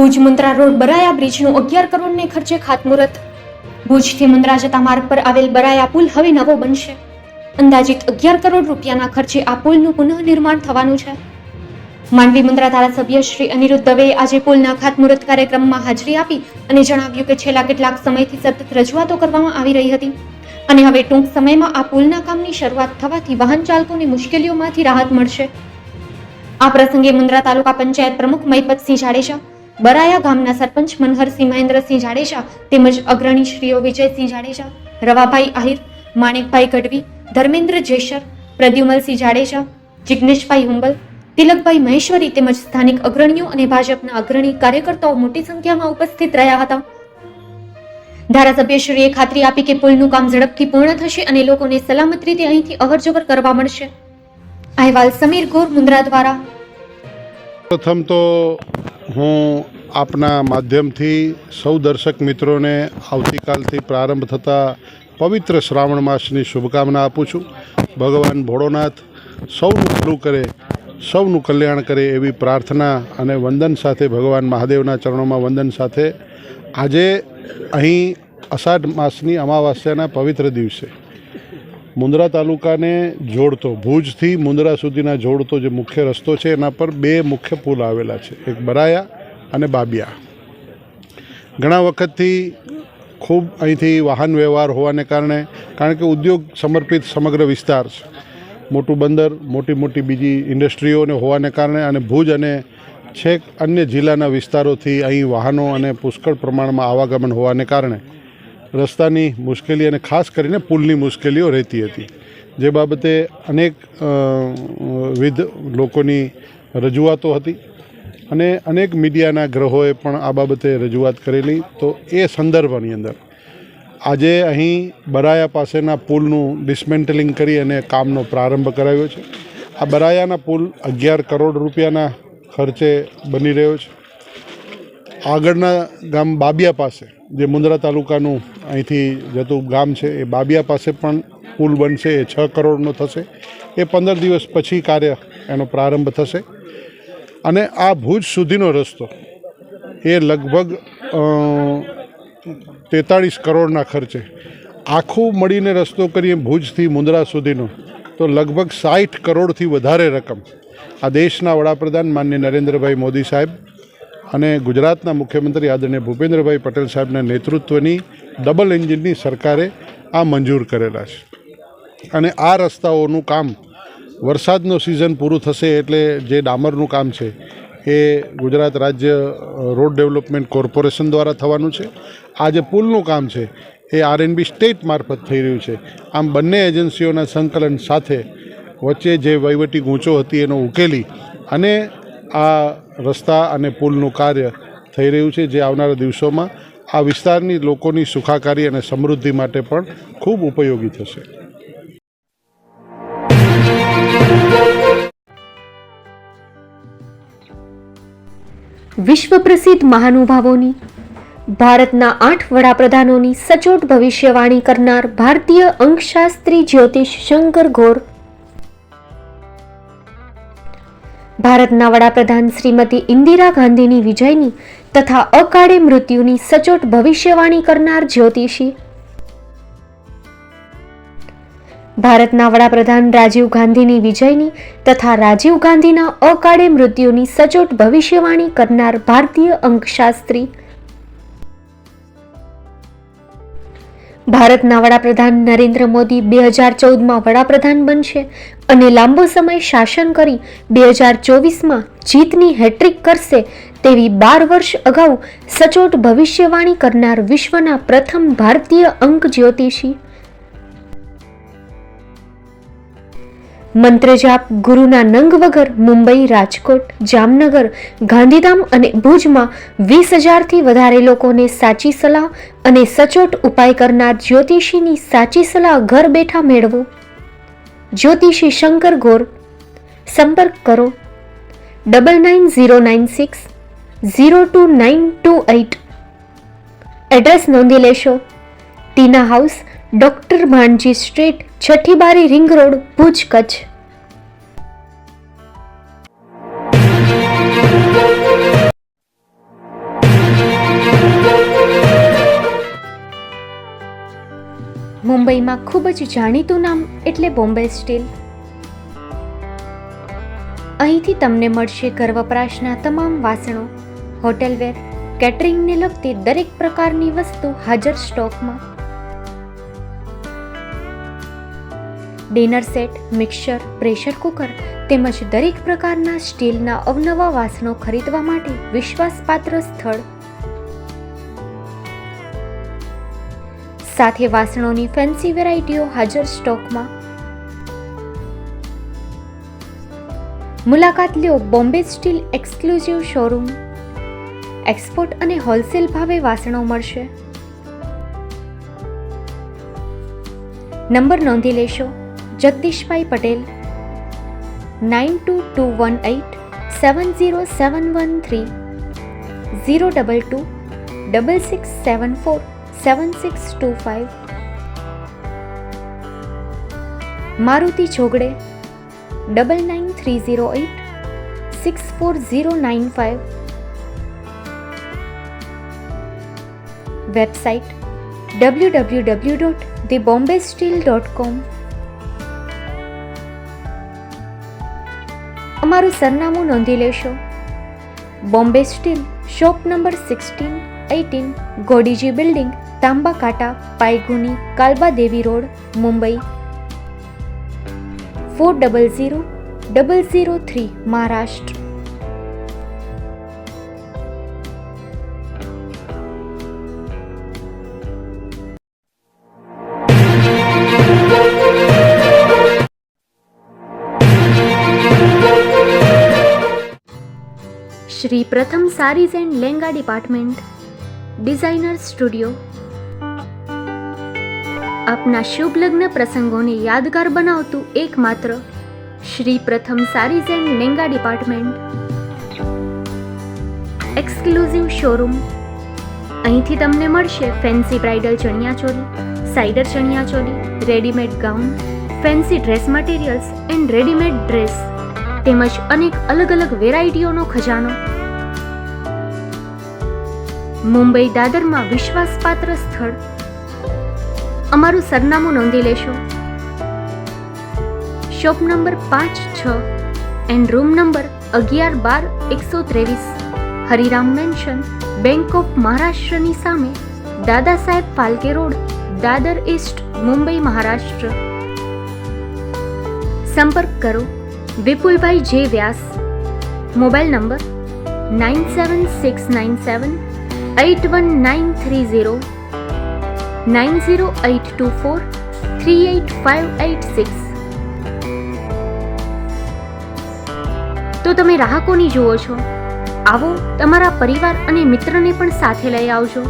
Bhuj Mundra road બરાયા બ્રિજનું 11 કરોડને ખર્ચે ખાતમુહૂર્ત. ભુજથી મુન્દ્રા જતા માર્ગ પર આવેલ બરાયા પુલ હવે નવો બનશે. અંદાજિત 11 કરોડ રૂપિયાના ખર્ચે આ પુલનું પુનઃનિર્માણ થવાનું છે. માંડવી મુન્દ્રા ધારાસભ્ય શ્રી અનિરુદ્ધ દવેએ આજે પુલના ખાતમુહૂર્ત કાર્યક્રમમાં હાજરી આપી અને જણાવ્યું કે છેલ્લા કેટલાક સમયથી સતત રજૂઆતો કરવામાં આવી રહી હતી અને હવે ટૂંક સમયમાં આ પુલના કામની શરૂઆત થવાથી વાહન ચાલકોને મુશ્કેલીઓમાંથી રાહત મળશે. આ પ્રસંગે મુન્દ્રા તાલુકા પંચાયત પ્રમુખ મહિપતસિંહ જાડેજા, બરાયા ગામના સરપંચ મનહરસિંહ મહેન્દ્રસિંહ જાડેજા તેમજ અગ્રણી શ્રીઓ વિજયસિંહ જાડેજા, રવાભાઈ આહિર, માણેકભાઈ ગઢવી, ધર્મેન્દ્ર જેસર, પ્રદ્યુમલસિંહ જાડેજા, જિગ્નેશભાઈ હુંબલ, તિલકભાઈ મહેશ્વરી તેમજ સ્થાનિક અગ્રણીઓ અને ભાજપના અગ્રણી કાર્યકર્તાઓ મોટી સંખ્યામાં ઉપસ્થિત રહ્યા હતા. ધારાસભ્યશ્રીએ ખાતરી આપી કે પુલનું કામ ઝડપથી પૂર્ણ થશે અને લોકોને સલામત રીતે અહીંથી અવરજવર કરવા મળશે. અહેવાલ સમીર ગોર, મુન્દ્રા દ્વારા. પ્રથમ તો હું આપના માધ્યમથી સૌ દર્શક મિત્રોને આવતીકાલથી પ્રારંભ થતા પવિત્ર શ્રાવણ માસની શુભકામના આપું છું. ભગવાન ભોળોનાથ સૌનું ભલું કરે, સૌનું કલ્યાણ કરે એવી પ્રાર્થના અને વંદન સાથે, ભગવાન મહાદેવના ચરણોમાં વંદન સાથે આજે અહીં અષાઢ માસની અમાવાસ્યાના પવિત્ર દિવસે મુન્દ્રા તાલુકાને જોડતો, ભુજથી મુન્દ્રા સુધીના જોડતો જે મુખ્ય રસ્તો છે એના પર બે મુખ્ય પુલ આવેલા છે, એક બરાયા અને બાબિયા. ઘણા વખતથી ખૂબ અહીંથી વાહન વ્યવહાર હોવાને કારણે, કારણ કે ઉદ્યોગ સમર્પિત સમગ્ર વિસ્તાર છે, મોટું બંદર, મોટી મોટી બીજી ઇન્ડસ્ટ્રીઓને હોવાને કારણે અને ભુજ અને છેક અન્ય જિલ્લાના વિસ્તારોથી અહીં વાહનો અને પુષ્કળ પ્રમાણમાં આવાગમન હોવાને કારણે રસ્તાની મુશ્કેલી અને ખાસ કરીને પુલની મુશ્કેલીઓ રહેતી હતી, જે બાબતે અનેક વિધ લોકોની રજૂઆતો હતી અને અનેક મીડિયાના ગ્રહોએ પણ આ બાબતે રજૂઆત કરેલી. તો એ સંદર્ભની અંદર આજે અહીં બરાયા પાસેના પુલનું ડિસમેન્ટલિંગ કરી અને કામનો પ્રારંભ કરાવ્યો છે. આ બરાયાના પુલ 11 કરોડ રૂપિયાના ખર્ચે બની રહ્યો છે. આગળના ગામ બાબિયા પાસે, જે મુન્દ્રા તાલુકાનું અહીંથી જતું ગામ છે, એ બાબિયા પાસે પણ પુલ બનશે. એ 6 કરોડનો થશે. એ 15 દિવસ પછી કાર્ય એનો પ્રારંભ થશે. અને આ ભુજ સુધીનો રસ્તો એ લગભગ 43 કરોડના ખર્ચે આખું મળીને રસ્તો કરીએ ભુજથી મુન્દ્રા સુધીનો, તો લગભગ 60 કરોડથી વધારે રકમ આ દેશના વડાપ્રધાન માનનીય નરેન્દ્રભાઈ મોદી સાહેબ અને ગુજરાતના મુખ્યમંત્રી આદરણીય ભૂપેન્દ્રભાઈ પટેલ સાહેબના નેતૃત્વની ડબલ એન્જિનની સરકારે આ મંજૂર કરેલા છે. અને આ રસ્તાઓનું કામ વરસાદનો સિઝન પૂરું થશે એટલે જે ડામરનું કામ છે એ ગુજરાત રાજ્ય રોડ ડેવલપમેન્ટ કોર્પોરેશન દ્વારા થવાનું છે. આ જે પુલનું કામ છે એ આરએનબી સ્ટેટ મારફત થઈ રહ્યું છે. આમ બંને એજન્સીઓના સંકલન સાથે વચ્ચે જે વહીવટી ગૂંચો હતી એનો ઉકેલી અને આ રસ્તા અને પુલનું કાર્ય થઈ રહ્યું છે, જે આવનારા દિવસોમાં આ વિસ્તારની લોકોની સુખાકારી અને સમૃદ્ધિ માટે પણ ખૂબ ઉપયોગી થશે. વિશ્વ પ્રસિદ્ધ મહાનુભાવોની, ભારતના 8 વડાપ્રધાનોની સચોટ ભવિષ્યવાણી કરનાર ભારતીય અંકશાસ્ત્રી જ્યોતિષ શંકર ગોર, ભારતના વડાપ્રધાન શ્રીમતી ઇન્દિરા ગાંધીની વિજયની તથા અકાળે મૃત્યુની સચોટ ભવિષ્યવાણી કરનાર જ્યોતિષી, ભારતના વડાપ્રધાન રાજીવ ગાંધીની વિજયની તથા રાજીવ ગાંધીના અકાળે મૃત્યુની સચોટ ભવિષ્યવાણી કરનાર ભારતીય અંકશાસ્ત્રી, ભારતના વડાપ્રધાન નરેન્દ્ર મોદી 2014માં વડાપ્રધાન બનશે અને લાંબો સમય શાસન કરી 2024માં જીતની હેટ્રિક કરશે તેવી 12 વર્ષ અગાઉ સચોટ ભવિષ્યવાણી કરનાર વિશ્વના પ્રથમ ભારતીય અંક જ્યોતિષી, મંત્રજાપ ગુરુના નંગ વગર મુંબઈ, રાજકોટ, જામનગર, ગાંધીધામ અને ભુજમાં 20,000થી વધારે લોકોને સાચી સલાહ અને સચોટ ઉપાય કરનાર જ્યોતિષીની સાચી સલાહ ઘર બેઠા મેળવો. જ્યોતિષી શંકર ગોર. સંપર્ક કરો 9909602928. એડ્રેસ નોંધી લેશો. ટીના હાઉસ, ડોક્ટર ભાણજી સ્ટ્રીટ, છઠ્ઠી બારી, રિંગ રોડ, ભુજ, કચ્છ. મુંબઈમાં ખૂબ જ જાણીતું નામ એટલે બોમ્બે સ્ટીલ. અહીંથી તમને મળશે ઘર વપરાશના તમામ વાસણો, હોટલવેર, કેટરિંગને લગતી દરેક પ્રકારની વસ્તુ હાજર સ્ટોકમાં. Dinner set, mixer, pressure cooker તેમજ દરેક પ્રકારના સ્ટીલના અવનવા વાસણો ખરીદવા માટે વિશ્વાસપાત્ર સ્થળ. સાથે વાસણોની ફેન્સી વેરાયટીઓ હાજર સ્ટોકમાં. મુલાકાત લ્યો Bombay steel exclusive showroom. Export અને હોલસેલ ભાવે વાસણો મળશે. નંબર નોંધી લેશો. જગદીશભાઈ પટેલ, 9221870713, 022 6674 7625. મારુતિ જોગડે, 9930864095. Website www.thebombasteel.com. અમારું સરનામું નોંધી લેશો. Bombay steel, shop number 16-18, Godiji building, Tamba Kanta, Pydhonie, Kalba Devi road, Mumbai 400003, Maharashtra. Shri Pratham sarees and Lenga department, designer studio. આપના શુભ લગ્ન પ્રસંગોને યાદગાર બનાવતું એકમાત્ર Shri Pratham sarees and Lenga department. Exclusive showroom. અહીંથી તમને મળશે fancy bridal chaniya choli, cider chaniya choli, readymade gown, fancy dress materials and readymade dress તેમજ અનેક અલગ અલગ વેરાયટીઓનો ખજાનો. મુંબઈ દાદરમાં વિશ્વાસપાત્ર સ્થળ. અમારું સરનામું નોંધી લેશો. Shop number 5-6 and room number 11-12-123, Hariram mansion, bank of મહારાષ્ટ્રની સામે, દાદા સાહેબ ફાલ્કે રોડ, દાદર ઈસ્ટ, મુંબઈ, મહારાષ્ટ્ર. સંપર્ક કરો વિપુલભાઈ જે વ્યાસ. Mobile number 9769781930, 9082438586. તો તમે રાહ કોની જુઓ છો? આવો, તમારા પરિવાર અને મિત્રને પણ સાથે લઈ આવજો.